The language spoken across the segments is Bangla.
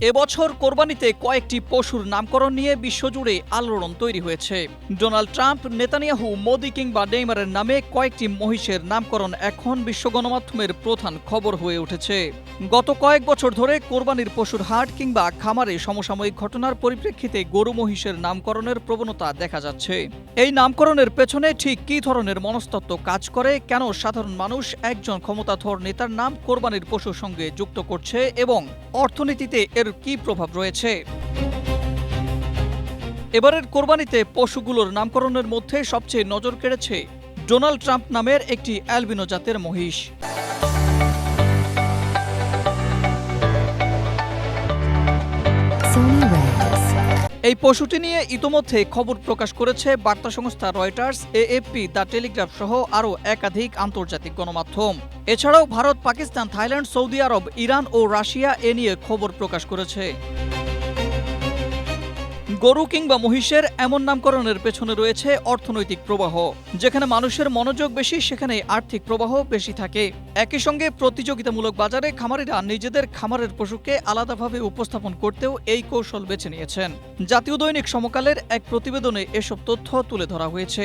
এবছর কোরবানিতে কয়েকটি পশুর নামকরণ নিয়ে বিশ্বজুড়ে আলোড়ন তৈরি হয়েছে। ডোনাল্ড ট্রাম্প, নেতানিয়াহু, মোদি কিংবা নেইমারের নামে কয়েকটি মহিষের নামকরণ এখন বিশ্ব গণমাধ্যমের প্রধান খবর হয়ে উঠেছে। গত কয়েক বছর ধরে কোরবানির পশুর হাট কিংবা খামারে সমসাময়িক ঘটনার পরিপ্রেক্ষিতে গরু মহিষের নামকরণের প্রবণতা দেখা যাচ্ছে। এই নামকরণের পেছনে ঠিক কী ধরনের মনস্তত্ত্ব কাজ করে, কেন সাধারণ মানুষ একজন ক্ষমতাধর নেতার নাম কোরবানির পশুর সঙ্গে যুক্ত করছে এবং অর্থনীতিতে এর কী প্রভাব রয়েছে। এবারের কোরবানিতে পশুগুলোর নামকরণের মধ্যে সবচেয়ে নজর কেড়েছে ডোনাল্ড ট্রাম্প নামের একটি অ্যালবিনো জাতের মহিষ। এই পশুটি নিয়ে ইতোমধ্যে খবর প্রকাশ করেছে বার্তা সংস্থা রয়টার্স, এএফপি, দ্য টেলিগ্রাফ সহ আরও একাধিক আন্তর্জাতিক গণমাধ্যম। এছাড়াও ভারত, পাকিস্তান, থাইল্যান্ড, সৌদি আরব, ইরান ও রাশিয়া এ নিয়ে খবর প্রকাশ করেছে। গরু কিংবা মহিষের এমন নামকরণের পেছনে রয়েছে অর্থনৈতিক প্রবাহ। যেখানে মানুষের মনোযোগ বেশি, সেখানে আর্থিক প্রবাহ বেশি থাকে। একই সঙ্গে প্রতিযোগিতামূলক বাজারে খামারিরা নিজেদের খামারের পশুকে আলাদাভাবে উপস্থাপন করতেও এই কৌশল বেছে নিয়েছেন। জাতীয় দৈনিক সমকালের এক প্রতিবেদনে এসব তথ্য তুলে ধরা হয়েছে।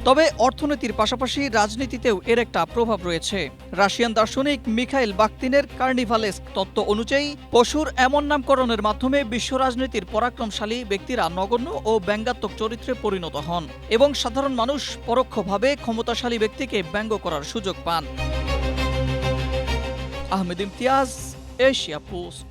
তবে অর্থনীতির পাশাপাশি রাজনীতিতেও এর একটা প্রভাব রয়েছে। রাশিয়ান দার্শনিক মিখাইল বাখতিনের কার্নিভালেস্ক তত্ত্ব অনুযায়ী পশুর এমন নামকরণের মাধ্যমে বিশ্ব রাজনীতির পরাক্রমশালী ব্যক্তিরা নগণ্য ও ব্যঙ্গাত্মক চরিত্রে পরিণত হন এবং সাধারণ মানুষ পরোক্ষভাবে ক্ষমতাশালী ব্যক্তিকে ব্যঙ্গ করার সুযোগ পান। Ahmed Imtiaz, Asia post.